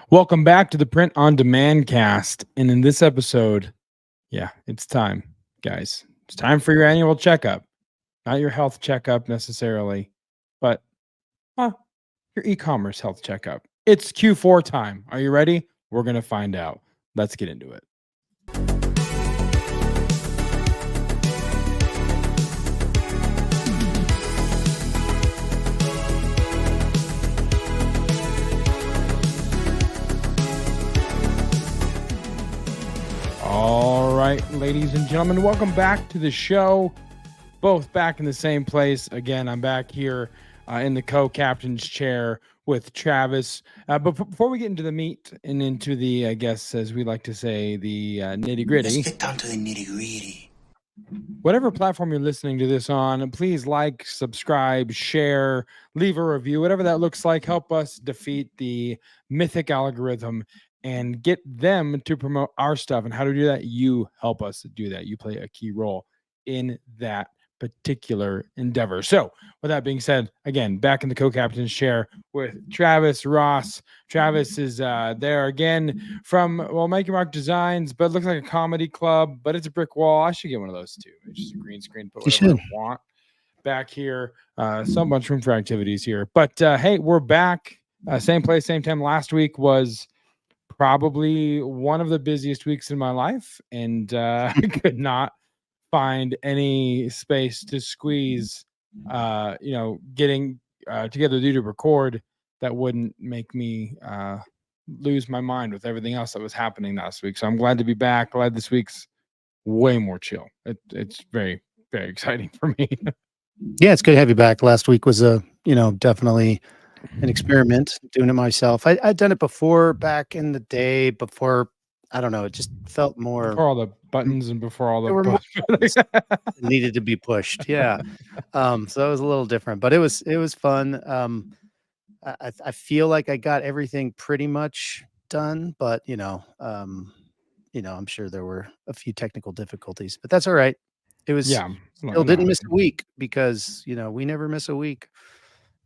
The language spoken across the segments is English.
Welcome back to the Print on Demand cast. And in this episode, it's time, guys. It's time for your annual checkup. Not your health checkup necessarily, but your e-commerce health checkup. It's Q4 time. Are you ready? We're going to find out. Let's get into it. All right, ladies and gentlemen, welcome back to the show. Both back in the same place. Again, I'm back here in the co-captain's chair with Travis. But before we get into the meat and into the, I guess, as we like to say, the nitty-gritty. Let's get down to the nitty-gritty. Whatever platform you're listening to this on, please like, subscribe, share, leave a review, whatever that looks like. Help us defeat the mythic algorithm and get them to promote our stuff. And how to do that? You help us do that. You play a key role in that particular endeavor. So with that being said, again, back in the co-captain's chair with Travis Ross. Travis is there again from Mikey Mark Designs, but it looks like a comedy club, but it's a brick wall. I should get one of those too. It's just a green screen, put whatever I want back here. So much room for activities here. But hey, we're back. Same place, same time. Last week was probably one of the busiest weeks in my life, and I could not find any space to squeeze getting together to record that wouldn't make me lose my mind with everything else that was happening last week. So I'm glad to be back. Glad this week's way more chill. It's very, very exciting for me. Yeah, it's good to have you back. Last week was definitely an experiment, doing it myself. I'd done it before, back in the day, before, I don't know, it just felt more before all the buttons and before all there the needed to be pushed. Yeah. So it was a little different, but it was fun. I feel like I got everything pretty much done, but I'm sure there were a few technical difficulties, but that's all right. It was still didn't miss a week because we never miss a week.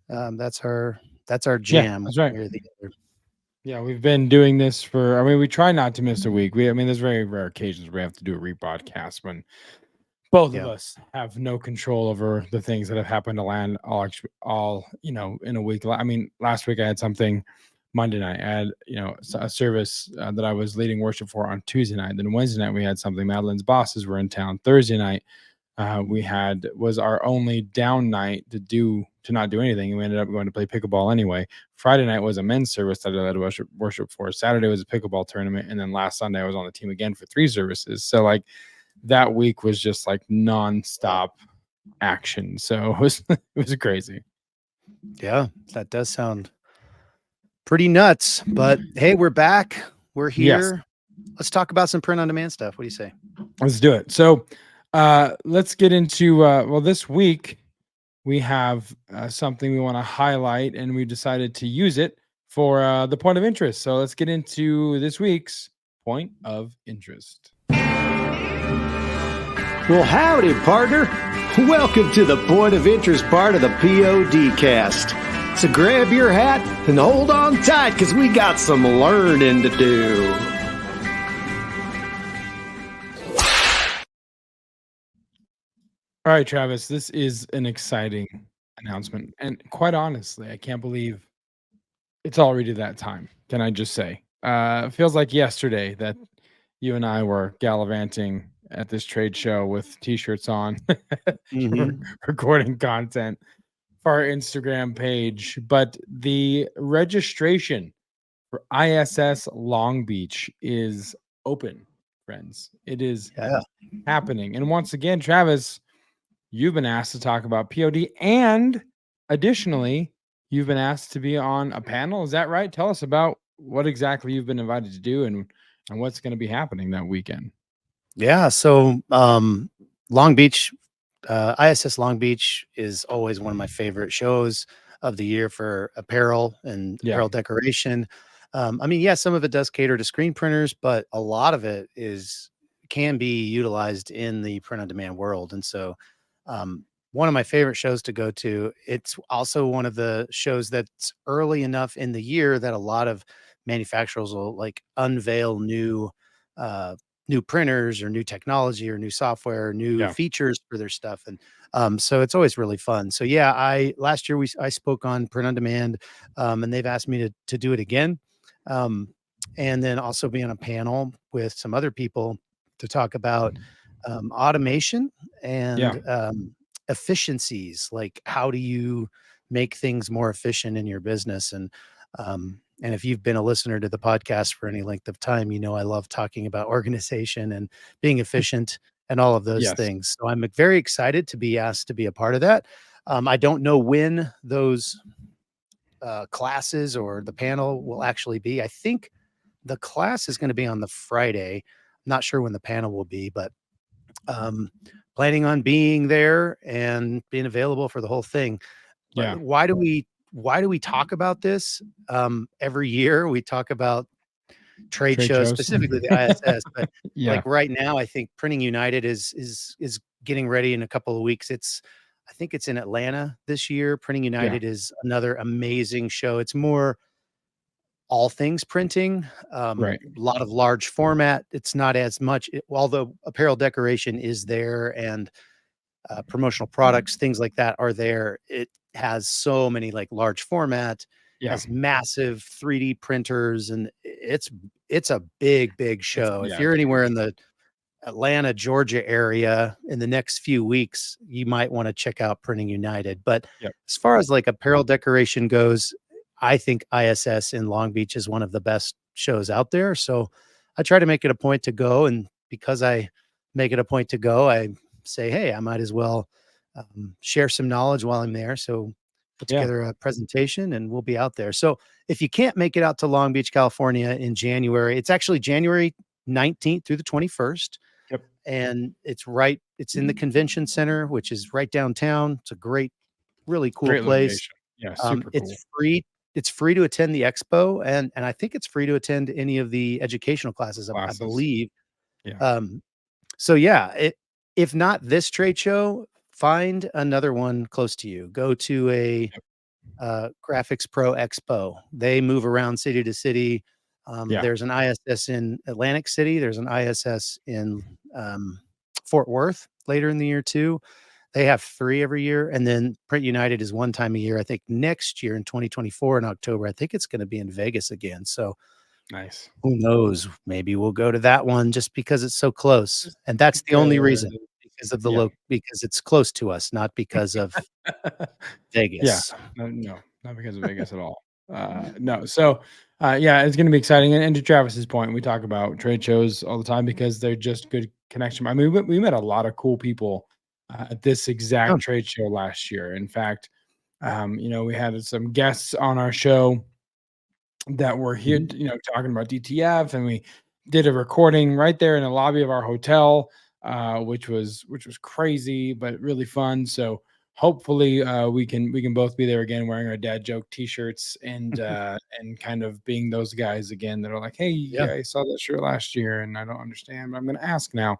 That's our jam. That's right. Yeah, we've been doing this for, we try not to miss a week. There's very rare occasions where we have to do a rebroadcast when both of us have no control over the things that have happened to land all in a week. Last week I had something Monday night. I had, a service that I was leading worship for on Tuesday night. Then Wednesday night we had something. Madeline's bosses were in town. Thursday night was our only down night to not do anything. And we ended up going to play pickleball anyway. Friday night was a men's service that I led worship for. Saturday was a pickleball tournament. And then last Sunday I was on the team again for 3 services. So that week was just nonstop action. So it was crazy. Yeah, that does sound pretty nuts, but hey, we're back. We're here. Yes. Let's talk about some print on demand stuff. What do you say? Let's do it. So let's get into this week we have something we want to highlight, and we decided to use it for the point of interest. So let's get into this week's point of interest. Well, howdy, partner. Welcome to the point of interest part of the POD cast. So grab your hat and hold on tight, because we got some learning to do. All right, Travis, this is an exciting announcement. And quite honestly, I can't believe it's already that time. Can I just say? It feels like yesterday that you and I were gallivanting at this trade show with t-shirts on, recording content for our Instagram page. But the registration for ISS Long Beach is open, friends. It is happening. And once again, Travis, you've been asked to talk about POD, and additionally, you've been asked to be on a panel. Is that right? Tell us about what exactly you've been invited to do and what's going to be happening that weekend. Yeah. So Long Beach, ISS Long Beach is always one of my favorite shows of the year for apparel and apparel decoration. Some of it does cater to screen printers, but a lot of it can be utilized in the print on demand world. And so one of my favorite shows to go to. It's also one of the shows that's early enough in the year that a lot of manufacturers will like unveil new printers or new technology or new software, or new Yeah. features for their stuff. And so it's always really fun. So yeah, last year I spoke on print on demand, and they've asked me to do it again. And then also be on a panel with some other people to talk about automation Yeah. and efficiencies. Like, how do you make things more efficient in your business? And if you've been a listener to the podcast for any length of time, you know I love talking about organization and being efficient and all of those Yes. things. So I'm very excited to be asked to be a part of that. I don't know when those classes or the panel will actually be. I think the class is going to be on the Friday. I'm not sure when the panel will be, but planning on being there and being available for the whole thing. Yeah. But why do we talk about this? Every year we talk about trade Trade shows, shows. specifically the ISS, but Yeah. like right now, I think Printing United is getting ready in a couple of weeks. I think it's in Atlanta this year. Printing United is another amazing show. It's more all things printing, Right. a lot of large format. It's not as much, although apparel decoration is there and promotional products, things like that are there. It has so many like large format, Yeah. has massive 3D printers, and it's a big show. If you're It's anywhere huge. in the Atlanta, Georgia area in the next few weeks, you might want to check out Printing United. But Yep. as far as like apparel decoration goes, I think ISS in Long Beach is one of the best shows out there. So I try to make it a point to go. And because I make it a point to go, I say, hey, I might as well share some knowledge while I'm there. So put Yeah. together a presentation and we'll be out there. So if you can't make it out to Long Beach, California in January, it's actually January 19th through the 21st. Yep. And it's in the convention center, which is right downtown. It's a great, really cool Great place. location. Yeah. Super cool. It's free. It's free to attend the expo, and I think it's free to attend any of the educational classes, I believe. Yeah. So yeah, if not this trade show, find another one close to you. Go to a Graphics Pro Expo. They move around city to city. Yeah. There's an ISS in Atlantic City. There's an ISS in Fort Worth later in the year too. They have 3 every year. And then Print United is one time a year. I think next year in 2024 in October, I think it's going to be in Vegas again. So Nice. who knows? Maybe we'll go to that one just because it's so close. And that's the only reason, because of because it's close to us, not because of Vegas. Yeah. No, not because of Vegas at all. No. So, yeah, it's going to be exciting. And to Travis's point, we talk about trade shows all the time because they're just good connection. I mean, we met a lot of cool people at this exact trade show last year. In fact, we had some guests on our show that were here, talking about DTF, and we did a recording right there in the lobby of our hotel, which was crazy, but really fun. So hopefully we can both be there again wearing our dad joke t-shirts and kind of being those guys again that are like, hey, I saw that shirt last year and I don't understand, but I'm going to ask now.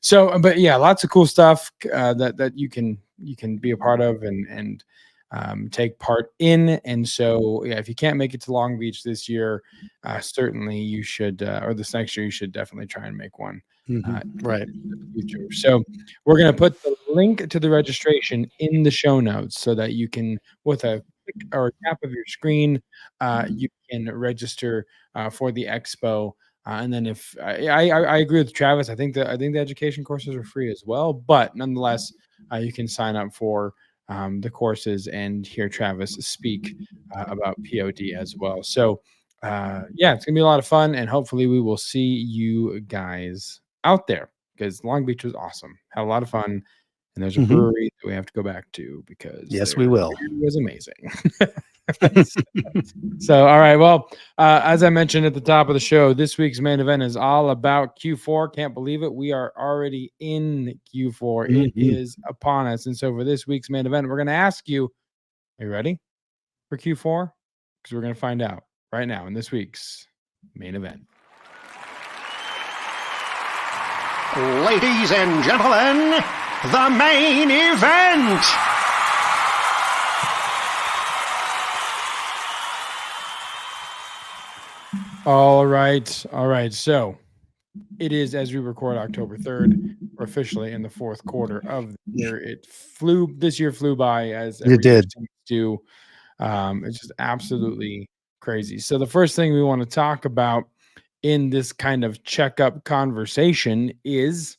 So, but yeah, lots of cool stuff that you can be a part of and take part in. And so, yeah, if you can't make it to Long Beach this year, certainly you should, or this next year, you should definitely try and make one. Right. In the future. So we're going to put the link to the registration in the show notes so that you can, with a click or a tap of your screen, you can register for the expo. And then if I agree with Travis, I think the education courses are free as well, but nonetheless, you can sign up for the courses and hear Travis speak about POD as well. So yeah, it's gonna be a lot of fun, and hopefully we will see you guys out there, because Long Beach was awesome. Had a lot of fun, and there's a brewery that we have to go back to because yes, we will. It was amazing. So all right, well, as I mentioned at the top of the show, this week's main event is all about Q4. Can't believe it, we are already in Q4. It is upon us. And so for this week's main event, we're going to ask you, are you ready for Q4? Because we're going to find out right now in this week's main event. Ladies and gentlemen, the main event. All right. All right. So it is, as we record, October 3rd. We're officially in the fourth quarter of the year. This year flew by, as It every year did. seems to. It's just absolutely crazy. So the first thing we want to talk about in this kind of checkup conversation is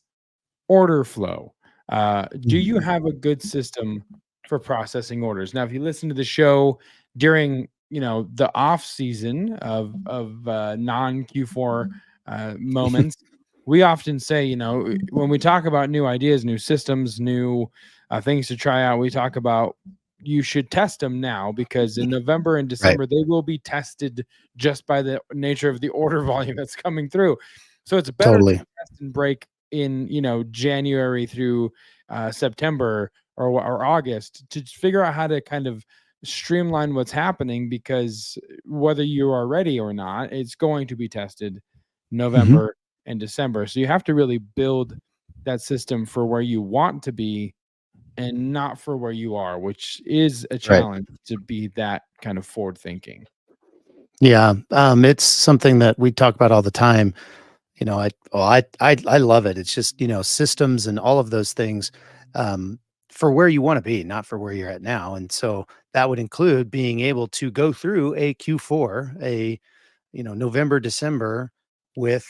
order flow. Do you have a good system for processing orders? Now, if you listen to the show during the off season of non Q4 moments, we often say, when we talk about new ideas, new systems, new things to try out, we talk about you should test them now, because in November and Right. December they will be tested just by the nature of the order volume that's coming through. So it's better to Totally. test and break in January through September or August, to figure out how to kind of streamline what's happening, because whether you are ready or not, it's going to be tested November and December. So you have to really build that system for where you want to be and not for where you are, which is a Right. challenge to be that kind of forward thinking. Yeah. It's something that we talk about all the time. I love it. It's just, systems and all of those things, for where you want to be, not for where you're at now. And so that would include being able to go through a Q4, November, December with,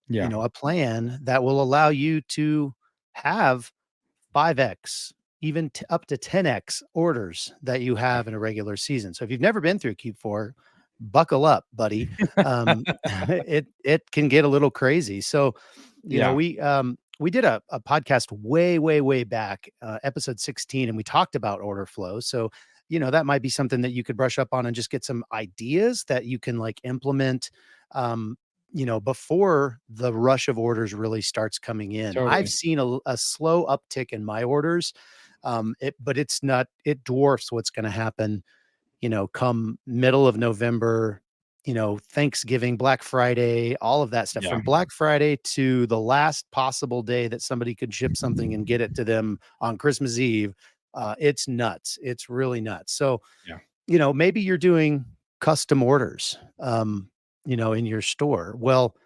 Yeah. a plan that will allow you to have 5x, even up to 10x orders that you have in a regular season. So if you've never been through Q4, buckle up, buddy. It can get a little crazy. So, Yeah. we did a podcast way back, episode 16, and we talked about order flow. So, that might be something that you could brush up on and just get some ideas that you can like implement, before the rush of orders really starts coming in. I've Totally. seen a slow uptick in my orders, but it dwarfs what's going to happen, come middle of November, Thanksgiving, Black Friday, all of that stuff. Yeah. From Black Friday to the last possible day that somebody could ship something and get it to them on Christmas Eve, it's nuts. It's really nuts. So, Yeah. maybe you're doing custom orders, in your store. Well,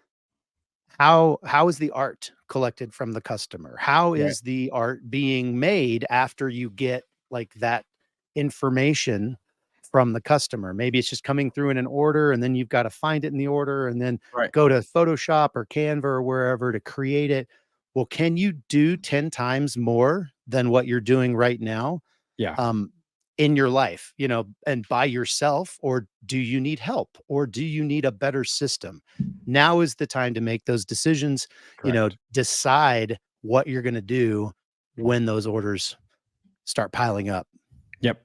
how is the art collected from the customer? How Right. is the art being made after you get like that information from the customer? Maybe it's just coming through in an order, and then you've got to find it in the order and then Right. go to Photoshop or Canva or wherever to create it. Well, can you do 10 times more than what you're doing right now? Yeah. In your life, and by yourself, or do you need help, or do you need a better system? Now is the time to make those decisions, Correct. decide what you're going to do when those orders start piling up. Yep.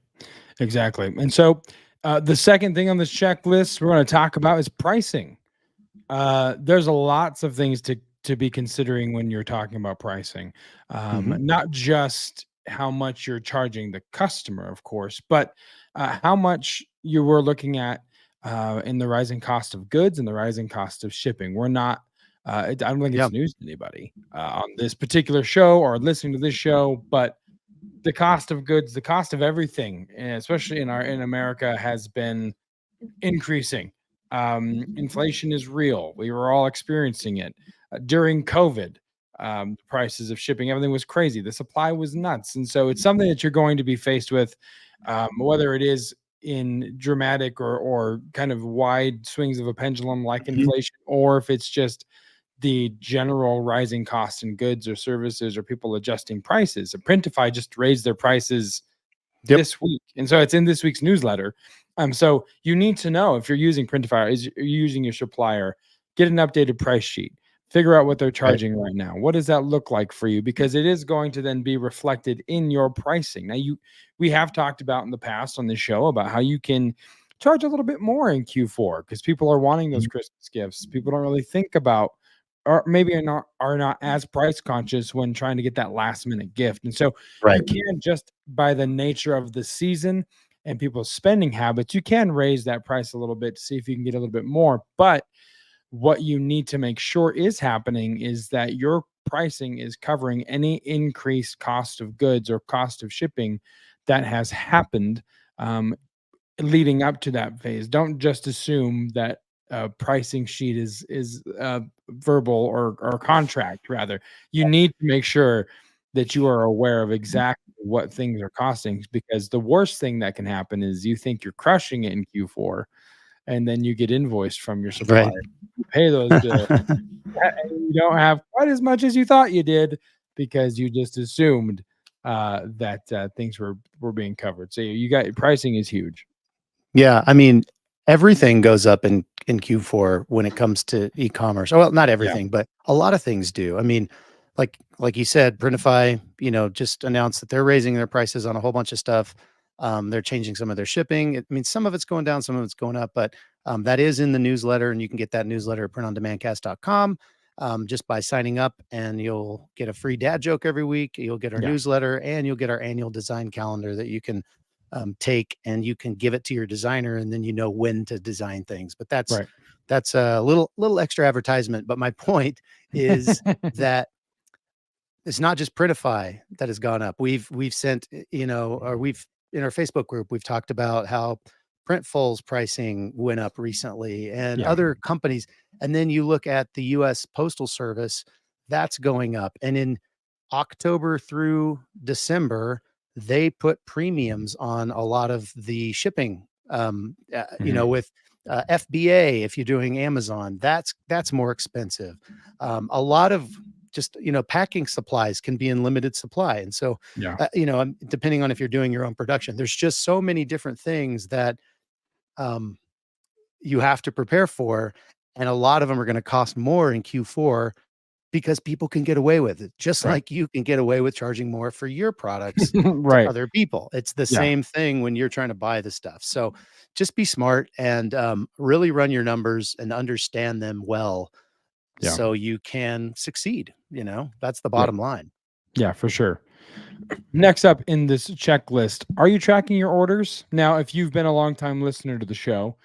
Exactly. And so the second thing on this checklist we're going to talk about is pricing. There's lots of things to be considering when you're talking about pricing. Not just how much you're charging the customer, of course, but how much you were looking at in the rising cost of goods and the rising cost of shipping. We're not. I don't think Yeah. it's news to anybody on this particular show or listening to this show, but the cost of goods, the cost of everything, especially in America, has been increasing. Inflation is real. We were all experiencing it during COVID. The prices of shipping, everything was crazy. The supply was nuts, and so it's something that you're going to be faced with, whether it is in dramatic or kind of wide swings of a pendulum like inflation, or if it's just the general rising cost in goods or services or people adjusting prices. Printify just raised their prices Yep. this week, and so it's in this week's newsletter. So you need to know, if you're using Printify, you're using your supplier, get an updated price sheet, figure out what they're charging right now. What does that look like for you? Because it is going to then be reflected in your pricing. Now, we have talked about in the past on this show about how you can charge a little bit more in Q4 because people are wanting those Christmas gifts. People don't really think about, or maybe are not as price conscious when trying to get that last minute gift. And so Right. you can, just by the nature of the season and people's spending habits, you can raise that price a little bit to see if you can get a little bit more. But what you need to make sure is happening is that your pricing is covering any increased cost of goods or cost of shipping that has happened leading up to that phase. Don't just assume that pricing sheet is verbal or contract rather. You need to make sure that you are aware of exactly what things are costing, because the worst thing that can happen is you think you're crushing it in Q4 and then you get invoiced from your supplier. Right. You pay those bills and you don't have quite as much as you thought you did because you just assumed that things were being covered. So you got pricing is huge. Yeah, I mean, everything goes up in Q4 when it comes to e-commerce. Oh, well, not Yeah. everything, but a lot of things do. I mean, like you said, Printify, just announced that they're raising their prices on a whole bunch of stuff. They're changing some of their shipping. I mean, some of it's going down, some of it's going up, but that is in the newsletter, and you can get that newsletter at printondemandcast.com just by signing up, and you'll get a free dad joke every week. You'll get our Yeah. newsletter, and you'll get our annual design calendar that you can take, and you can give it to your designer, and then you know when to design things. But that's Right. that's a little extra advertisement. But my point is that it's not just Printify that has gone up. We've sent, or we've in our Facebook group, we've talked about how Printful's pricing went up recently, and Yeah. other companies. And then you look at the U.S. Postal Service, that's going up. And in October through December, they put premiums on a lot of the shipping. With FBA, if you're doing Amazon, that's more expensive. A lot of just packing supplies can be in limited supply, and so Yeah. depending on if you're doing your own production, there's just so many different things that you have to prepare for, and a lot of them are going to cost more in Q4 because people can get away with it, just Right. like you can get away with charging more for your products to Right. other people. It's the Yeah. same thing when you're trying to buy the stuff. So just be smart and really run your numbers and understand them well, Yeah. so you can succeed. That's the Yep. bottom line. Yeah, for sure. Next up in this checklist, are you tracking your orders? Now, if you've been a long time listener to the show,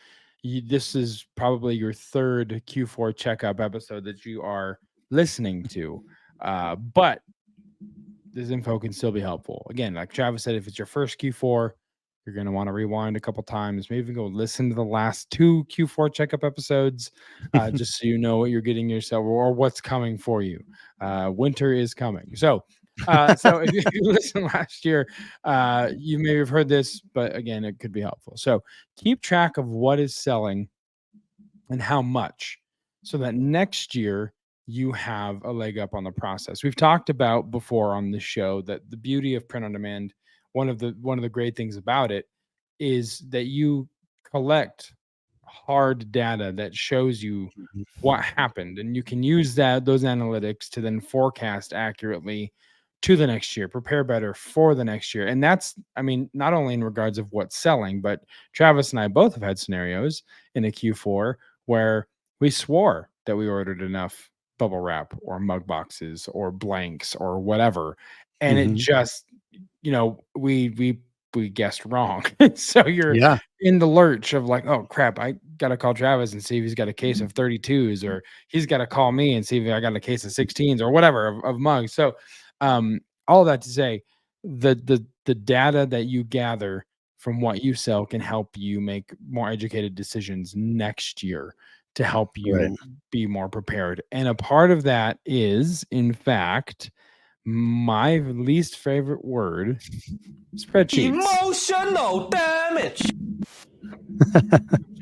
this is probably your third Q4 checkup episode that you are listening to. But this info can still be helpful. Again, like Travis said, if it's your first Q4, you're going to want to rewind a couple times, maybe even go listen to the last two Q4 checkup episodes, just so you know what you're getting yourself or what's coming for you. Winter is coming. So if you listened last year, you may have heard this, but again, it could be helpful. So keep track of what is selling and how much, so that next year you have a leg up on the process. We've talked about before on this show that the beauty of print on demand, one of the great things about it is that you collect hard data that shows you what happened, and you can use those analytics to then forecast accurately to the next year, prepare better for the next year. And that's, I mean, not only in regards of what's selling, but Travis and I both have had scenarios in a Q4 where we swore that we ordered enough bubble wrap or mug boxes or blanks or whatever, and it just, we guessed wrong. So you're Yeah. in the lurch of like, oh crap, I gotta call Travis and see if he's got a case of 32s, or he's got to call me and see if I got a case of 16s or whatever of mugs. So all that to say, the data that you gather from what you sell can help you make more educated decisions next year to help you Right. be more prepared. And a part of that is, in fact, my least favorite word, spreadsheets. Emotional damage.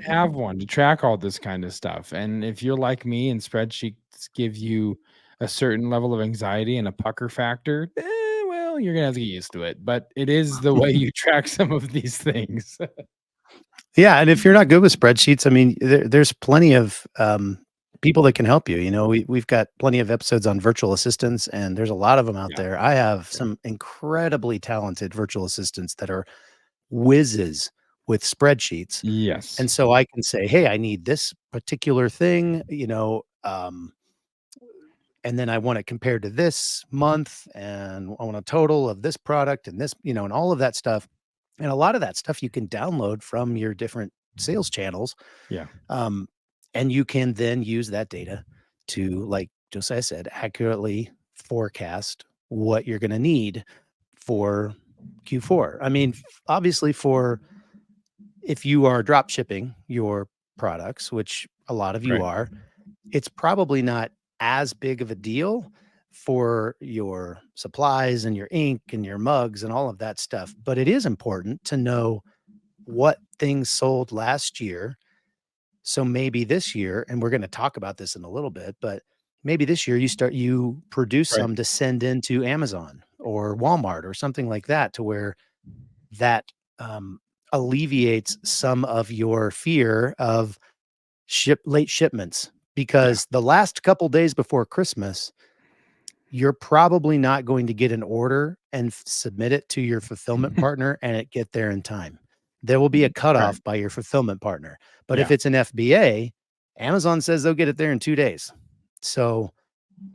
Have one to track all this kind of stuff. And if you're like me and spreadsheets give you a certain level of anxiety and a pucker factor, well, you're gonna have to get used to it. But it is the way you track some of these things. Yeah, and if you're not good with spreadsheets, I mean, there's plenty of people that can help you. We've got plenty of episodes on virtual assistants, and there's a lot of them out Yeah. there. I have some incredibly talented virtual assistants that are whizzes with spreadsheets. Yes. And so I can say, hey, I need this particular thing, and then I want it compared to this month, and I want a total of this product and this, and all of that stuff. And a lot of that stuff you can download from your different sales channels. Yeah. And you can then use that data to, like Josiah said, accurately forecast what you're going to need for Q4. I mean, obviously if you are drop shipping your products, which a lot of you Right. are, it's probably not as big of a deal for your supplies and your ink and your mugs and all of that stuff. But it is important to know what things sold last year. So maybe this year, and we're going to talk about this in a little bit, but maybe this year you produce Right. some to send into Amazon or Walmart or something like that, to where that um, alleviates some of your fear of late shipments, Yeah. because the last couple days before Christmas, you're probably not going to get an order and submit it to your fulfillment partner and it get there in time. There will be a Right. cutoff by your fulfillment partner. But if Yeah. it's an FBA, Amazon says they'll get it there in 2 days. So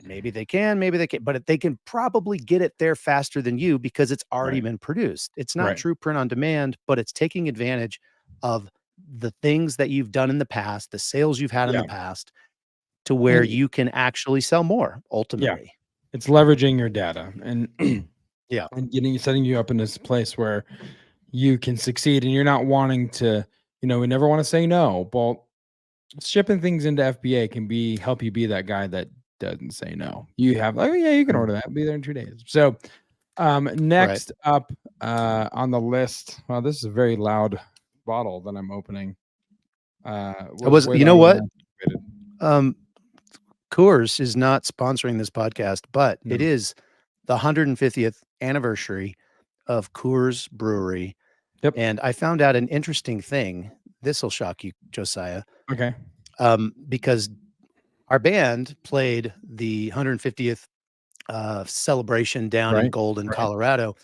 maybe they can, maybe they can't, but they can probably get it there faster than you because it's already Right. been produced. It's not Right. true print on demand, but it's taking advantage of the things that you've done in the past, the sales you've had in Yeah. the past, to where And you can actually sell more yeah, ultimately. it's leveraging your data and Yeah. and setting you up in this place where you can succeed, and you're not wanting to, we never want to say no. Well, shipping things into FBA can help you be that guy that doesn't say no. You have like, oh yeah, you can Mm. order that. It'll be there in 2 days. So Right. next up on the list. Well, this is a very loud bottle that I'm opening. Was way You know louder than what? I anticipated. Um, Coors is not sponsoring this podcast, but it No. is the 150th anniversary of Coors Brewery. Yep. And I found out an interesting thing. This will shock you, Josiah, Okay. because our band played the 150th celebration down in Right. Golden, Right. Colorado.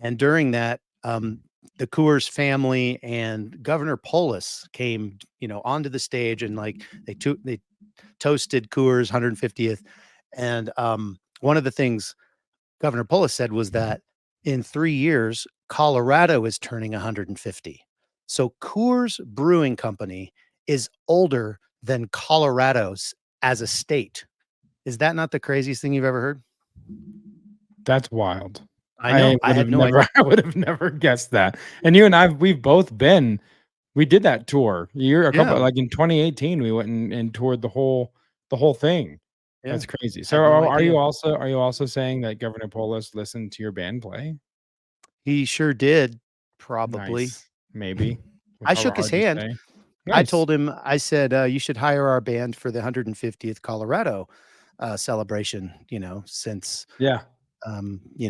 And during that, the Coors family and Governor Polis came, onto the stage, and like they toasted Coors 150th. And one of the things Governor Polis said was that in 3 years, Colorado is turning 150. So Coors Brewing Company is older than Colorado's as a state. Is that not the craziest thing you've ever heard? That's wild. I know. I had no idea. I would have never guessed that. And we've both been. We did that tour Yeah. like in 2018. We went and toured the whole thing. Yeah. That's crazy. So Had no are idea. you also saying that Governor Polis listened to your band play? He sure did, probably. Nice. Maybe. I shook his hand. Say. I Nice. told him, I said, you should hire our band for the 150th Colorado celebration, since Yeah.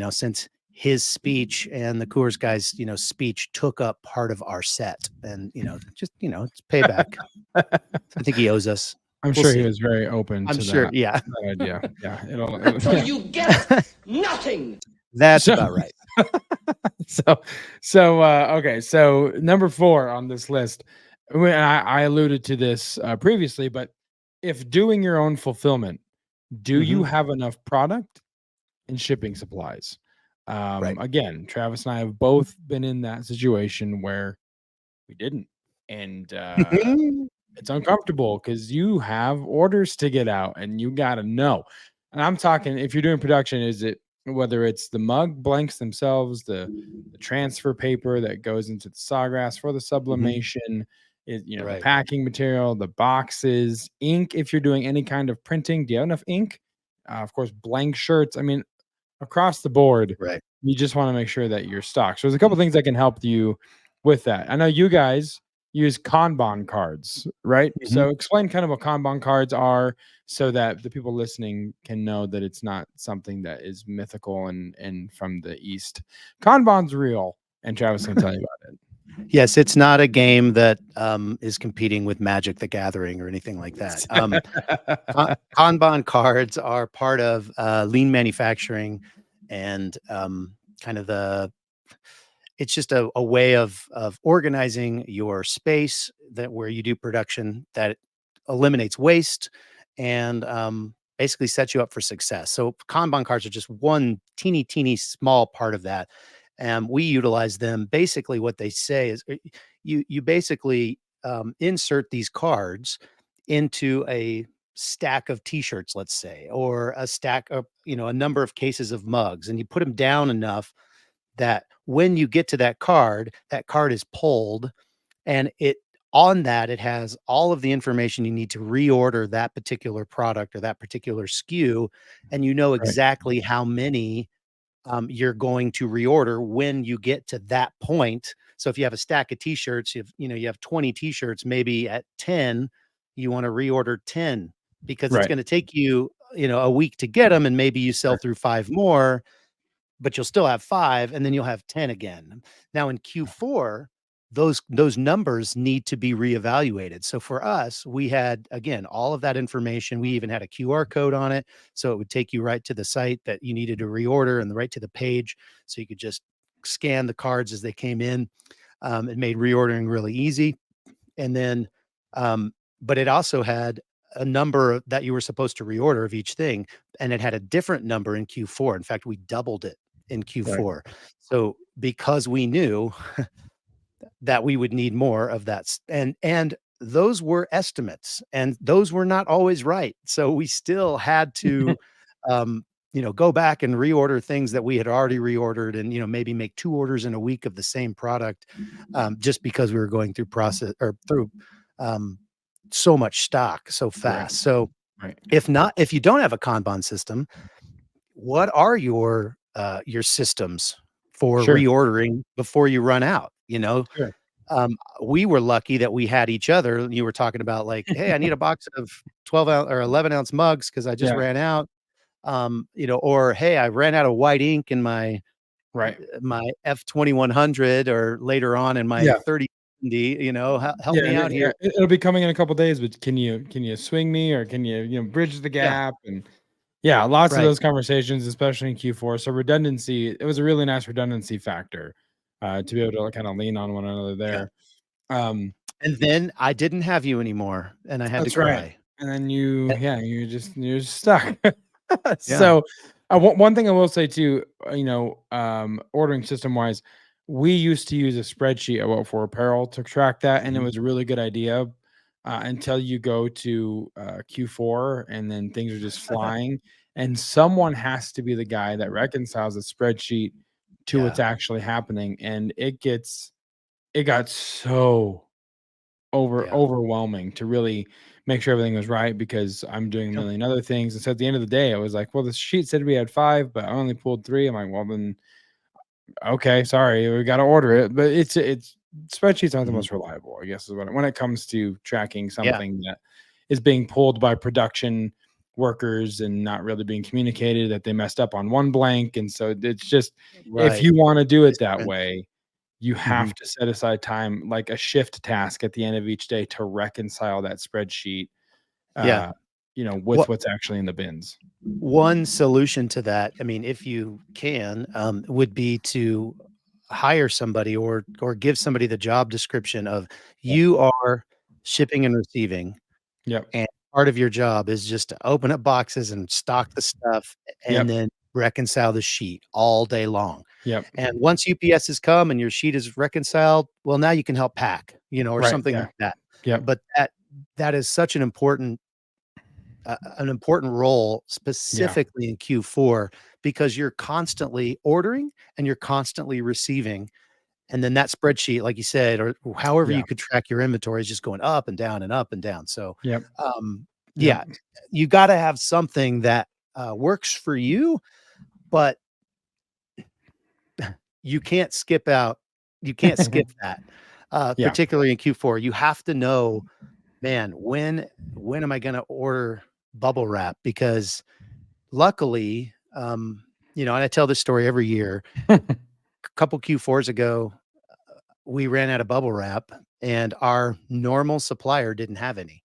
since his speech and the Coors guys, speech took up part of our set, and, it's payback. I think he owes us. I'm We'll sure see. he was very open I'm to sure. that, Yeah, that idea. Yeah. So Yeah. you get nothing. that's So- about right. Okay. So number 4 on this list, I alluded to this previously, but if doing your own fulfillment, do you have enough product and shipping supplies? Right. Again, Travis and I have both been in that situation where we didn't, and it's uncomfortable because you have orders to get out and you got to know. And I'm talking, if you're doing production, is it whether it's the mug blanks themselves, the transfer paper that goes into the sawgrass for the sublimation, the Right. packing material, the boxes, ink. If you're doing any kind of printing, do you have enough ink? Of course, blank shirts. I mean, across the board, Right. you just want to make sure that you're stocked. So there's a couple things that can help you with that. I know you guys use Combon cards, right? Mhm. So explain kind of what Combon cards are so that the people listening can know that it's not something that is mythical and from the East. Kanban's real, and Travis can tell you about it. Yes, it's not a game that is competing with Magic the Gathering or anything like that. Kanban cards are part of lean manufacturing, and kind of it's just a way of organizing your space where you do production that eliminates waste and basically sets you up for success. So Kanban cards are just one teeny small part of that. And we utilize them. Basically, what they say is you basically insert these cards into a stack of t-shirts, let's say, or a stack of, a number of cases of mugs, and you put them down enough that when you get to that card is pulled, and it on that, it has all of the information you need to reorder that particular product or that particular SKU, and you know Right. exactly how many you're going to reorder when you get to that point. So if you have a stack of t-shirts, you have 20 t-shirts, maybe at 10, you want to reorder 10 because it's Right. going to take you, a week to get them, and maybe you sell Sure. through 5 more, but you'll still have 5 and then you'll have 10 again. Now in Q4, those numbers need to be reevaluated. So for us, we had, again, all of that information. We even had a QR code on it, so it would take you right to the site that you needed to reorder and right to the page, so you could just scan the cards as they came in. It made reordering really easy. And then, but it also had a number that you were supposed to reorder of each thing, and it had a different number in Q4. In fact, we doubled it in Right. Q4. So because we knew that we would need more of that, and those were estimates, and those were not always right. So we still had to, go back and reorder things that we had already reordered, and maybe make 2 orders in a week of the same product, just because we were going through process or through so much stock so fast. So Right. if you don't have a Kanban system, what are your systems for Sure. reordering before you run out? Sure. We were lucky that we had each other. You were talking about like, hey, I need a box of 12 ounce or 11-ounce mugs because I just Yeah. ran out. Or hey, I ran out of white ink in my Right. F2100, or later on in my Yeah. 3070. Help Yeah. me out here. It'll be coming in a couple days, but can you swing me, or can you bridge the Yeah, gap? And yeah, lots of right. those conversations, especially in Q4. So redundancy, it was a really nice redundancy factor, to be able to kind of lean on one another Yeah. there. Um, And then I didn't have you anymore, and I had to that's right. cry. And then Eh, you're just stuck. Yeah. So, one thing I will say too, ordering system wise, we used to use a spreadsheet for apparel to track that, and it Mhm. was a really good idea, until you go to Q4, and then things are just flying, and someone has to be the guy that reconciles the spreadsheet to what's Yeah. actually happening, and it got so Yeah. overwhelming to really make sure everything was right, because I'm doing a Yep. million other things, and so at the end of the day, I was like, "Well, the sheet said we had 5, but I only pulled 3." I'm like, "Well, then, okay, sorry, we gotta order it." But it's spreadsheets aren't the Mhm. most reliable, I guess, is when it comes to tracking Yeah. something that is being pulled by production workers and not really being communicated that they messed up on one blank, and so it's just, if Right. you wanna do it that Different. way, you Mhm. have to set aside time, like a shift task at the end of each day, to reconcile that spreadsheet, Yeah. uh, with What what's actually in the bins. one solution to that, I mean, if you can, would be to hire somebody, or give somebody the job description of, Yep. you are shipping and receiving, Yep. and part of your job is just to open up boxes and stock the stuff, and Yep. then reconcile the sheet all day long. Yep. And once UPS has come and your sheet is reconciled, well, now you can help pack, or Right. something Yeah. like that. Yep. But that is such an important role, Yeah. specifically in Q4, because you're constantly ordering and you're constantly receiving. And then that spreadsheet, like you said, or however Yeah. you could track your inventory, is just going up and down and up and down. So, Yep. Yep. yeah, you got to have something that works for you, but you can't skip out. You can't skip that, Yeah. particularly in Q4. You have to know, man, when am I going to order bubble wrap? Because luckily, and I tell this story every year. A couple Q4s ago, we ran out of bubble wrap, and our normal supplier didn't have any.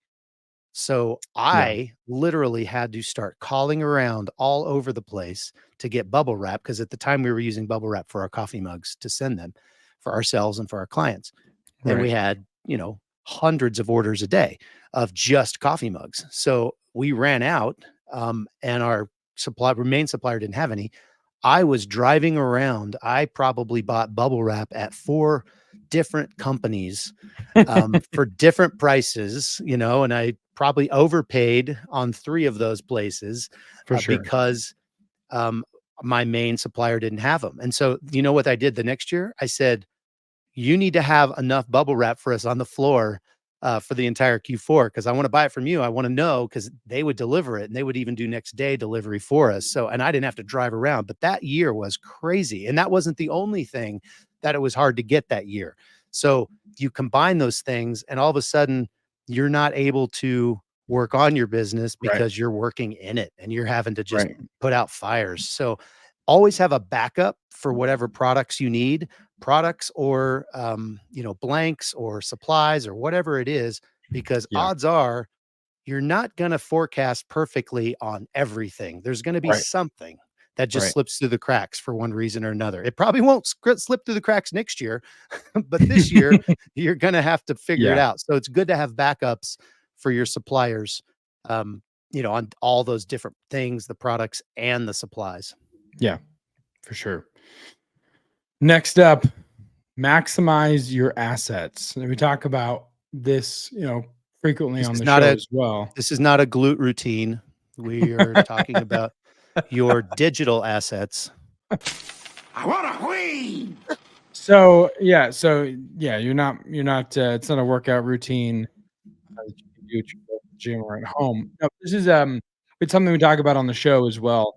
So Yeah. I literally had to start calling around all over the place to get bubble wrap, because at the time we were using bubble wrap for our coffee mugs to send them for ourselves and for our clients. And we Right. had, hundreds of orders a day of just coffee mugs. So we ran out, and our main supplier didn't have any. I was driving around. I probably bought bubble wrap at 4 different companies, for different prices, and I probably overpaid on 3 of those places, For sure. because um, my main supplier didn't have them. And so, you know what I did the next year? I said, you need to have enough bubble wrap for us on the floor for the entire Q4 because I want to buy it from you. I want to know because they would deliver it and they would even do next day delivery for us. So, and I didn't have to drive around, but that year was crazy. And that wasn't the only thing that it was hard to get that year. So you combine those things and all of a sudden you're not able to work on your business because you're working in it and you're having to just put out fires. So always have a backup for whatever products you need, products or blanks or supplies or whatever it is, because odds are you're not going to forecast perfectly on everything. There's going to be something that just slips through the cracks for one reason or another. It probably won't slip through the cracks next year, but this year you're going to have to figure it out. So it's good to have backups for your suppliers, on all those different things, the products and the supplies. Yeah, for sure. Next up, maximize your assets. And we talk about this, frequently on the show as well. This is not a glute routine. We are talking about your digital assets. I want to win. So you're not. It's not a workout routine that you can do at your local gym or at home. No, this is it's something we talk about on the show as well.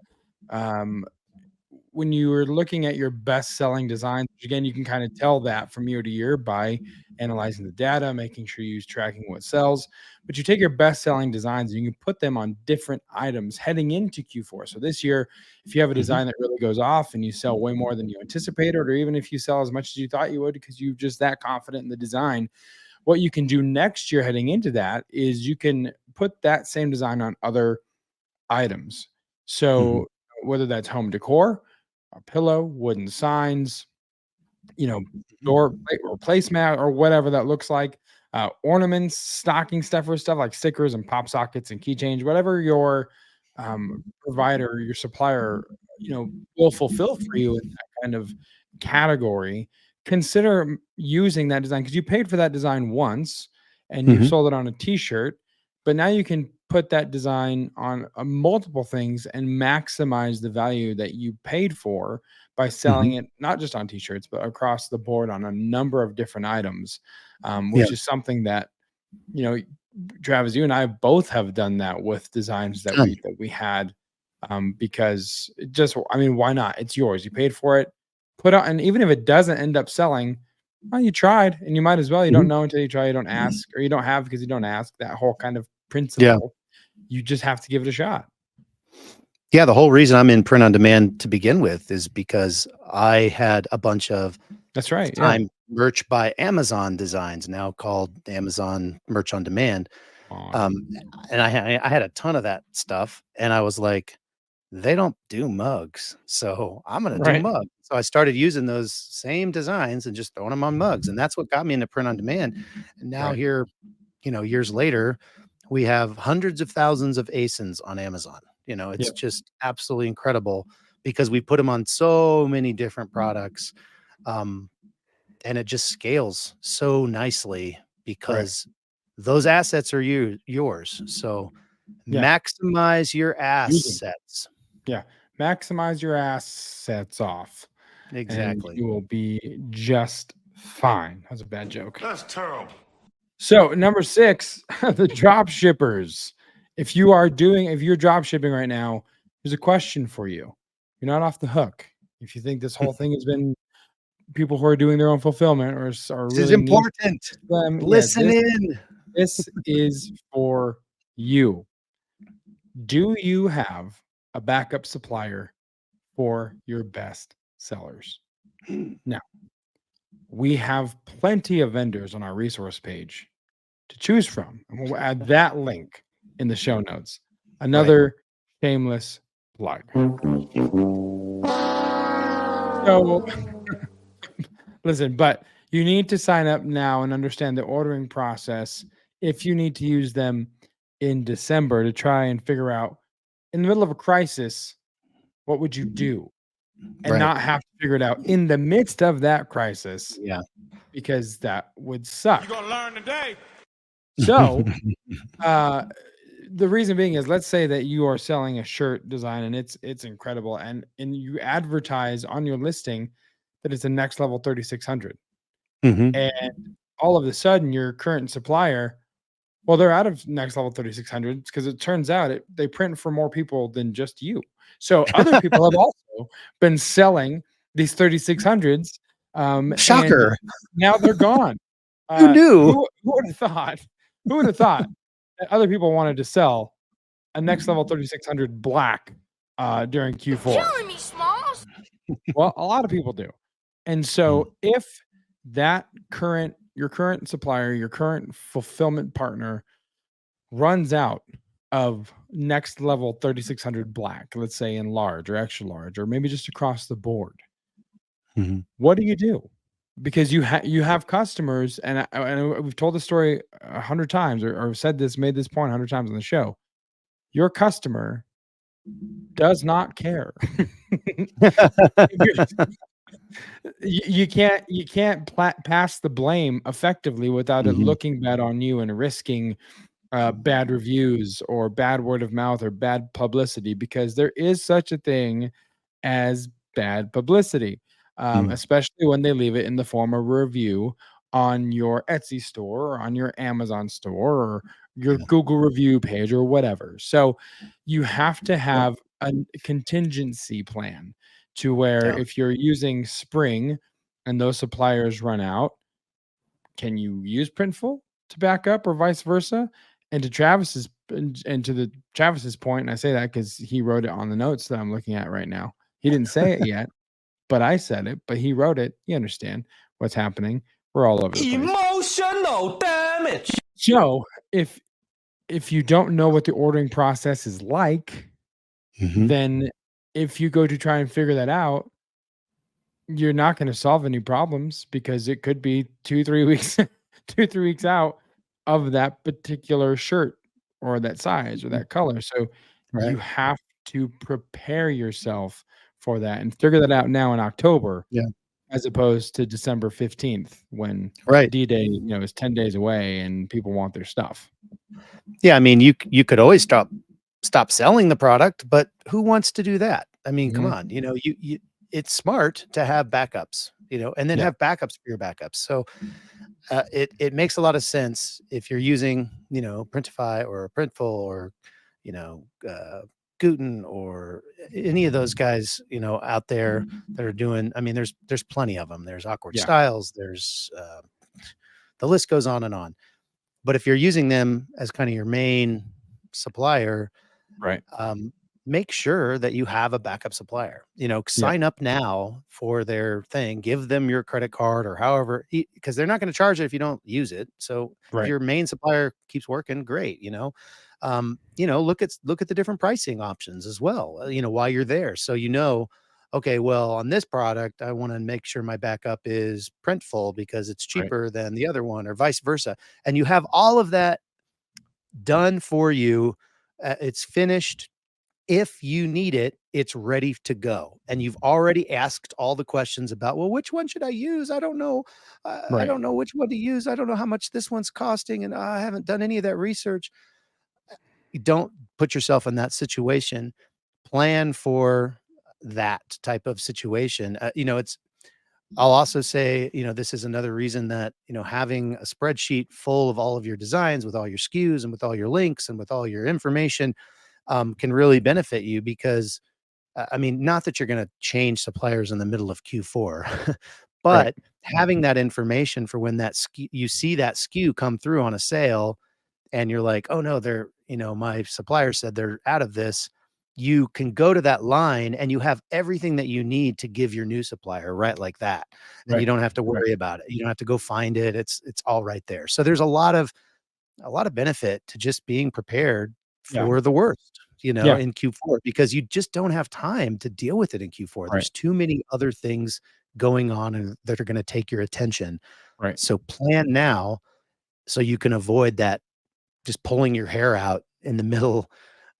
When you are looking at your best-selling designs, which again, you can kind of tell that from year to year by analyzing the data, making sure you're tracking what sells. But you take your best-selling designs and you can put them on different items heading into Q4. So this year, if you have a design that really goes off and you sell way more than you anticipated, or even if you sell as much as you thought you would because you're just that confident in the design, what you can do next year heading into that is you can put that same design on other items. So whether that's home decor, a pillow, wooden signs, door or placemat or whatever that looks like, ornaments, stocking stuffer stuff like stickers and pop sockets and keychains, whatever your provider, your supplier, will fulfill for you in that kind of category. Consider using that design because you paid for that design once and you sold it on a t-shirt, but now you can put that design on multiple things and maximize the value that you paid for by selling it not just on t-shirts but across the board on a number of different items, which is something that Travis, you and I both have done that with designs that we had, because why not? It's yours, you paid for it, put out, and even if it doesn't end up selling, well, you tried and you might as well. You don't know until you try. You don't ask, or you don't have because you don't ask. That whole kind of principle. You just have to give it a shot. Yeah, the whole reason I'm in print on demand to begin with is because I had a bunch of merch by Amazon designs, now called Amazon Merch on Demand. And I had a ton of that stuff, and I was like, they don't do mugs, so I'm gonna do mugs. So I started using those same designs and just throwing them on mugs, and that's what got me into print on demand. And now here, years later, we have hundreds of thousands of ASINs on Amazon. It's just absolutely incredible because we put them on so many different products, and it just scales so nicely because those assets are yours. So maximize your assets. Yeah, maximize your assets off. Exactly. And you will be just fine. That's a bad joke. That's terrible. So number 6, the drop shippers. If you're drop shipping right now, there's a question for you. You're not off the hook. If you think this whole thing has been people who are doing their own fulfillment or this really is important. Listen in. This is for you. Do you have a backup supplier for your best sellers? Now, we have plenty of vendors on our resource page to choose from. And we'll add that link in the show notes. Another shameless plug. So, listen, but you need to sign up now and understand the ordering process if you need to use them in December to try and figure out, in the middle of a crisis, what would you do? And not have to figure it out in the midst of that crisis. Yeah. Because that would suck. You're gonna learn today. So the reason being is, let's say that you are selling a shirt design and it's incredible, and you advertise on your listing that it's a next level 3600. And all of a sudden your current supplier, well, they're out of next level 3600s because it turns out they print for more people than just you. So other people have also been selling these 3600s, and Shocker. now they're gone. Who knew? Who would have thought? Who would have thought that other people wanted to sell a next level 3600 black during Q4? Killing me, Smalls. Well, a lot of people do. And so if your current supplier, your current fulfillment partner runs out of next level 3600 black, let's say in large or extra large, or maybe just across the board, what do you do? Because you have customers, and we've told the story 100 times, or made this point 100 times on the show. Your customer does not care. You can't pass the blame effectively without it looking bad on you and risking bad reviews or bad word of mouth or bad publicity, because there is such a thing as bad publicity, especially when they leave it in the form of a review on your Etsy store or on your Amazon store or your Google review page or whatever. So you have to have a contingency plan to where if you're using Spring and those suppliers run out, can you use Printful to back up or vice versa? And to Travis's point, and I say that because he wrote it on the notes that I'm looking at right now. He didn't say it yet, but I said it, but he wrote it. You understand what's happening. We're all over the place. Emotional damage. So if you don't know what the ordering process is like, then if you go to try and figure that out, you're not going to solve any problems, because it could be 2-3 weeks, 2-3 weeks out of that particular shirt or that size or that color. So you have to prepare yourself for that and figure that out now in October, as opposed to December 15th when D-Day, is 10 days away and people want their stuff. Yeah, I mean, you could always stop selling the product, but who wants to do that? I mean, come on, it's smart to have backups, and then have backups for your backups. So it makes a lot of sense if you're using, Printify or Printful or, Guten or any of those guys, out there that are doing, I mean, there's plenty of them. There's Awkward Styles. There's the list goes on and on. But if you're using them as kind of your main supplier, make sure that you have a backup supplier. Sign up now for their thing. Give them your credit card or however, because they're not going to charge it if you don't use it. So if your main supplier keeps working, great. Look at the different pricing options as well. While you're there, so okay, well, on this product, I want to make sure my backup is Printful because it's cheaper than the other one, or vice versa. And you have all of that done for you. It's finished. If you need it, it's ready to go. And you've already asked all the questions about, well, which one should I use? I don't know. I don't know which one to use. I don't know how much this one's costing. And I haven't done any of that research. You don't put yourself in that situation. Plan for that type of situation. I'll also say, this is another reason that, having a spreadsheet full of all of your designs with all your SKUs and with all your links and with all your information can really benefit you, because not that you're going to change suppliers in the middle of Q4, but having that information for when you see that SKU come through on a sale and you're like, oh no, my supplier said they're out of this. You can go to that line and you have everything that you need to give your new supplier right like that. And you don't have to worry about it. You don't have to go find it. It's all right there. So there's a lot of benefit to just being prepared for the worst, in Q4, because you just don't have time to deal with it in Q4. There's too many other things going on and that are going to take your attention. So plan now so you can avoid that, just pulling your hair out in the middle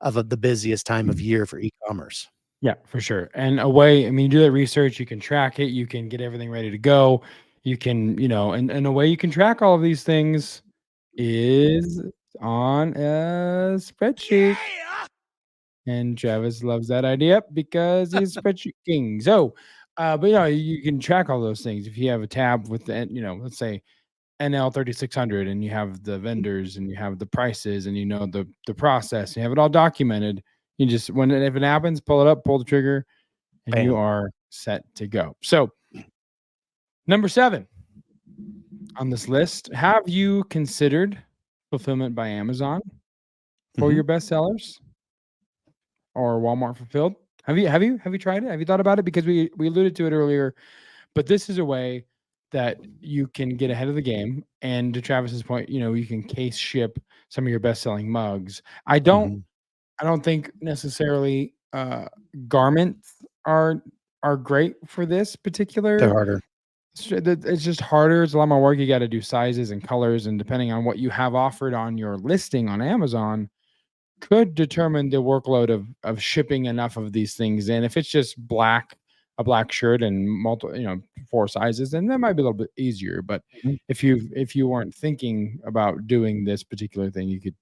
of the busiest time of year for e-commerce. Yeah, for sure. And you do that research, you can track it, you can get everything ready to go. You can, and a way you can track all of these things is on a spreadsheet. And Travis loves that idea because he's a spreadsheet king. So, but you can track all those things if you have a tab with the, let's say NL 3600 and you have the vendors and you have the prices and you know the process, and you have it all documented. You just if it happens, pull it up, pull the trigger, and you Bam. are set to go. So, number 7 on this list, have you considered fulfillment by Amazon for Mhm. your bestsellers or Walmart fulfilled? Have you tried it? Have you thought about it? Because we alluded to it earlier, but this is a way that you can get ahead of the game. And to Travis's point, you can case ship some of your best-selling mugs. I don't Mhm. think necessarily garments are great for this They're particular. harder. It's just harder. It's a lot more work. You got to do sizes and colors, and depending on what you have offered on your listing on Amazon, could determine the workload of shipping enough of these things in. If it's just a black shirt and multiple, 4 sizes, then that might be a little bit easier. But Mhm. if you weren't thinking about doing this particular thing, you could,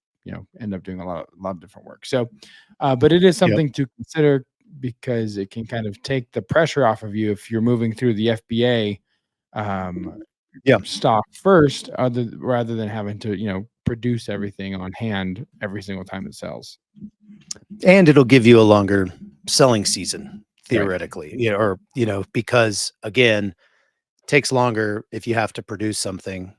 end up doing a lot of different work. So, but it is Yep. something to consider because it can kind of take the pressure off of you if you're moving through the FBA Yeah. stock first, rather than having to, produce everything on hand every single time it sells. And it'll give you a longer selling season Right. theoretically, or because again, it takes longer if you have to produce something.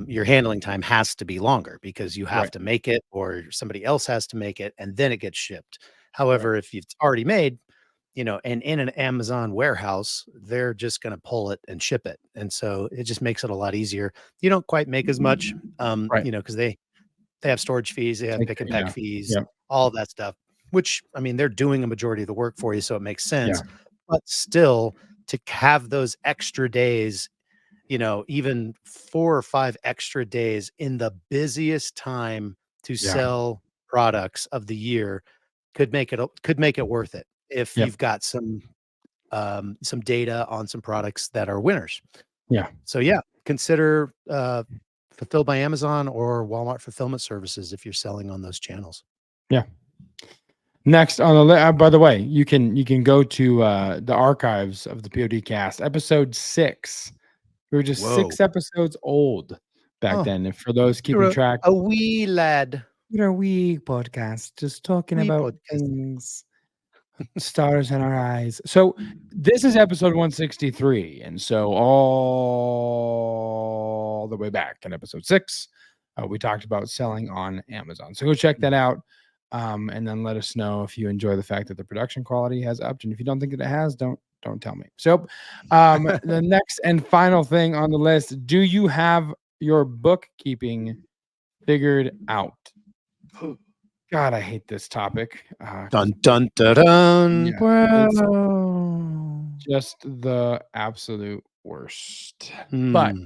Your handling time has to be longer because you have Right. to make it or somebody else has to make it and then it gets shipped. Right. However, if it's already made, and in an Amazon warehouse, they're just going to pull it and ship it. And so it just makes it a lot easier. You don't quite make as much, Right. because they have storage fees, they have Like, pick and pack yeah. fees, Yep. all of that stuff, which I mean, they're doing a majority of the work for you, so it makes Yeah. sense. But still, to have those extra days, even 4 or 5 extra days in the busiest time to Yeah. sell products of the year could make it worth it if Yep. you've got some data on some products that are winners. Yeah. So yeah, consider fulfilled by Amazon or Walmart fulfillment services if you're selling on those channels. Yeah. Next on the list, by the way, you can go to the archives of the POD cast, episode 6. We were just Whoa. 6 episodes old back Oh, then. And for those you're keeping track, a wee lad. we're a wee podcast just talking Wee about podcast. things, stars in our eyes. So this is episode 163, and so all the way back in episode 6, we talked about selling on Amazon. So go check that out, and then let us know if you enjoy the fact that the production quality has upped, and if you don't think that it has, don't tell me. So the next and final thing on the list: do you have your bookkeeping figured out? God, I hate this topic. Dun dun dun dun. Yeah, it's just the absolute worst. But Hmm.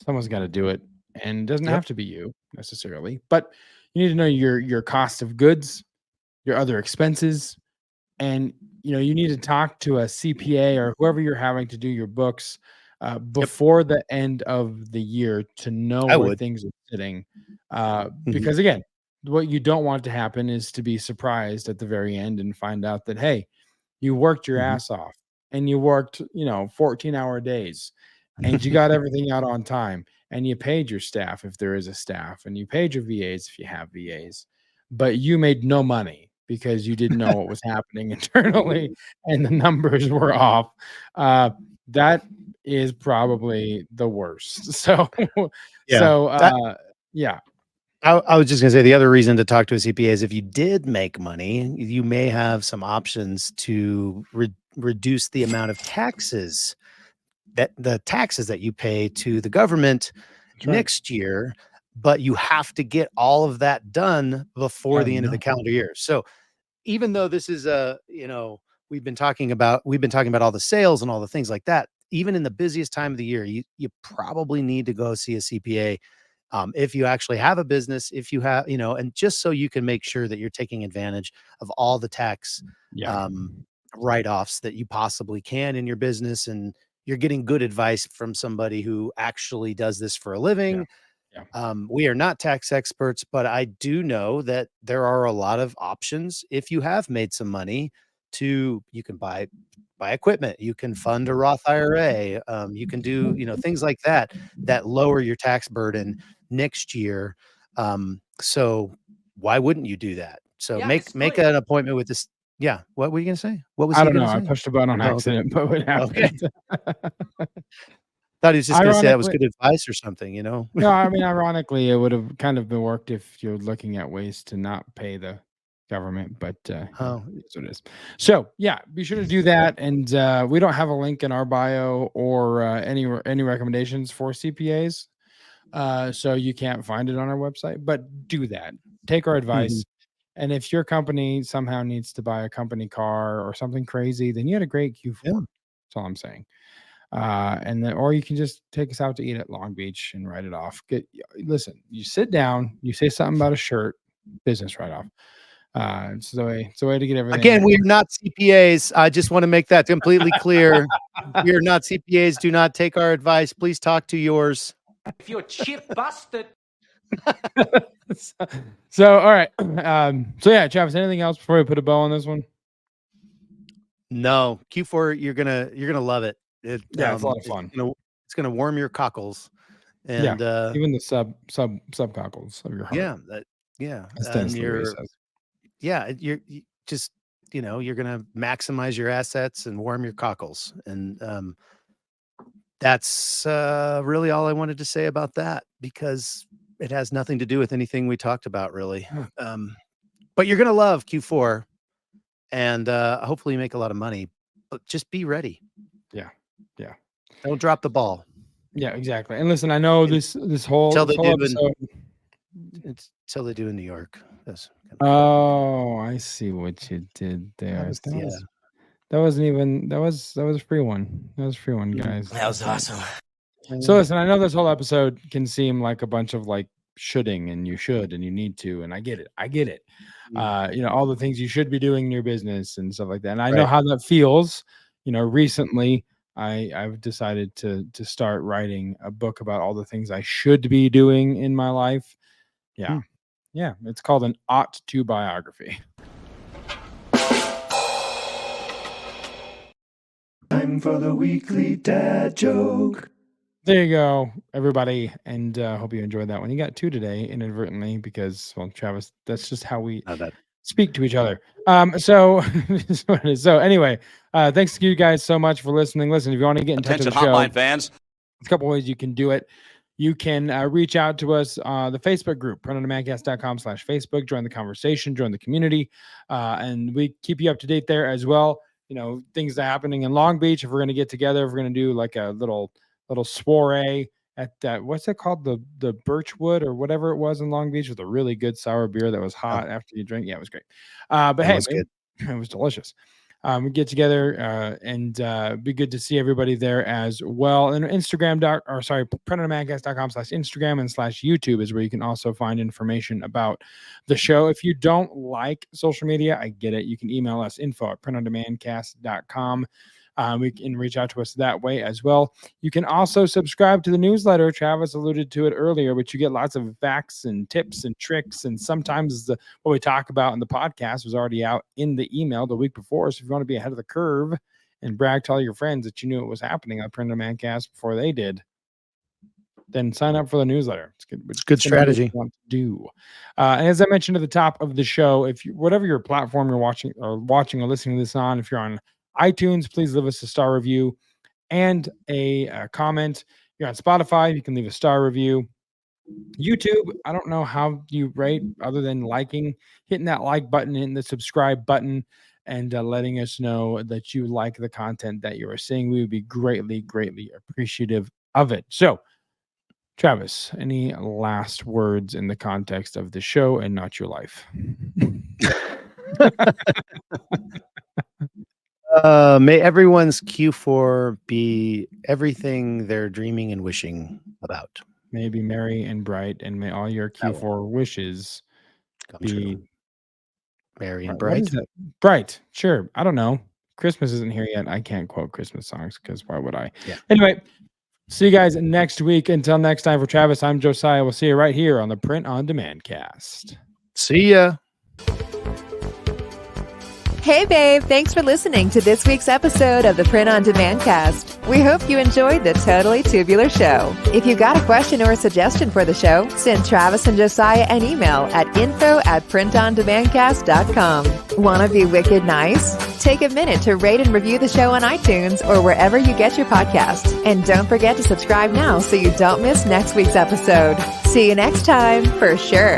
someone's got to do it, and it doesn't Yep. have to be you necessarily. But you need to know your cost of goods, your other expenses, and you need to talk to a CPA or whoever you're having to do your books before the end of the year to know I where would. things are sitting. Mhm. Because again, what you don't want to happen is to be surprised at the very end and find out that, hey, you worked your Mhm. ass off and you worked 14-hour days and you got everything out on time and you paid your staff if there is a staff and you paid your VAs if you have VAs, but you made no money because you didn't know what was happening internally and the numbers were off. That is probably the worst. So, Yeah. yeah, I was just gonna say the other reason to talk to a CPA is if you did make money, you may have some options to reduce the amount of taxes that you pay to the government that's right. next year, but you have to get all of that done before Oh, the end of the no. calendar year. So even though this is we've been talking about all the sales and all the things like that, even in the busiest time of the year, you probably need to go see a CPA. If you actually have a business, if you have, and just so you can make sure that you're taking advantage of all the tax Yeah. um, write-offs that you possibly can in your business, and you're getting good advice from somebody who actually does this for a Yeah. living. Yeah. We are not tax experts, but I do know that there are a lot of options if you have made some money to, you can buy equipment, you can fund a Roth IRA, you can do, things like that lower your tax burden next year. So why wouldn't you do that? So make an appointment with this. Yeah. What were you going to say? What was I he don't going know. to I say? pushed a button on accident, but what happened? Thought he was just going to say that was Ironically- good advice or something, No, I mean, ironically, it would have kind of been worked if you're looking at ways to not pay the government, but Oh. that's what it is. So yeah, be sure to do that. And we don't have a link in our bio or any recommendations for CPAs. So you can't find it on our website, but do that. Take our advice. And if your company somehow needs to buy a company car or something crazy, then you had a great Q4. Yeah. That's all I'm saying. And then, or you can just take us out to eat at Long Beach and write it off. Listen, you sit down, you say something about a shirt, business write off. It's the way to get everything. Again, we are not CPAs. I just want to make that completely clear. We are not CPAs. Do not take our advice. Please talk to yours. If you're chip busted. So all right. So yeah, Travis, anything else before we put a bow on this one? No, Q4, you're gonna love it. It's a lot of fun. It's gonna warm your cockles, and even the subcockles of your heart. As Dennis and Leary says. you're just you're gonna maximize your assets and warm your cockles, and that's really all I wanted to say about that, because it has nothing to do with anything we talked about, really. But you're gonna love Q4, and hopefully you make a lot of money, but just be ready. Yeah. Don't drop the ball. Yeah, exactly. And listen, I know this whole episode. It's till they do in New York. Oh, I see what you did there. That wasn't even that was a free one. That was a free one, guys. That was awesome. So listen, I know this whole episode can seem like a bunch of like shoulding and you should and you need to, and I get it. All the things you should be doing in your business and stuff like that. And I know how that feels. Recently I've decided to start writing a book about all the things I should be doing in my life. Yeah. It's called an ought to biography. Time for the weekly dad joke. There you go, everybody, and hope you enjoyed that one. You got two today inadvertently because, well, Travis, that's just how we speak to each other. So anyway, thanks to you guys so much for listening. Listen, if you want to get in touch with the show, hotline fans. a couple ways you can do it. You can reach out to us the Facebook group, printondemandcast.com/Facebook. Join the conversation, join the community, and we keep you up to date there as well. Things that are happening in Long Beach. If we're going to get together, if we're going to do like a little soiree at that, what's it called, the Birchwood or whatever it was in Long Beach, with a really good sour beer that was hot after you drink. Yeah, it was great. But hey, it was delicious. We get together and be good to see everybody there as well. And printondemandcast.com/Instagram and /YouTube is where you can also find information about the show. If you don't like social media, I get it. You can email us info@printondemandcast.com. We can reach out to us that way as well. You can also subscribe to the newsletter. Travis alluded to it earlier, but you get lots of facts and tips and tricks. And sometimes what we talk about in the podcast was already out in the email the week before. So if you want to be ahead of the curve and brag to all your friends that you knew it was happening on Print on Demand Cast before they did, then sign up for the newsletter. It's good strategy. Want to do. And as I mentioned at the top of the show, if you, whatever your platform you're watching or listening to this on, if you're on iTunes, please leave us a star review and a comment. If you're on Spotify, you can leave a star review. YouTube, I don't know how you rate other than hitting that like button, hitting the subscribe button, and letting us know that you like the content that you are seeing. We would be greatly, greatly appreciative of it. So, Travis, any last words in the context of the show and not your life? May everyone's Q4 be everything they're dreaming and wishing about. May be merry and bright, and may all your Q4 wishes be merry and bright. What is that? Bright, sure. I don't know. Christmas isn't here yet. I can't quote Christmas songs because why would I? Yeah. Anyway, see you guys next week. Until next time, for Travis, I'm Josiah. We'll see you right here on the Print on Demand Cast. See ya. Hey, babe. Thanks for listening to this week's episode of the Print on Demand Cast. We hope you enjoyed the Totally Tubular Show. If you've got a question or a suggestion for the show, send Travis and Josiah an email at info@printondemandcast.com. Want to be wicked nice? Take a minute to rate and review the show on iTunes or wherever you get your podcasts. And don't forget to subscribe now so you don't miss next week's episode. See you next time, for sure.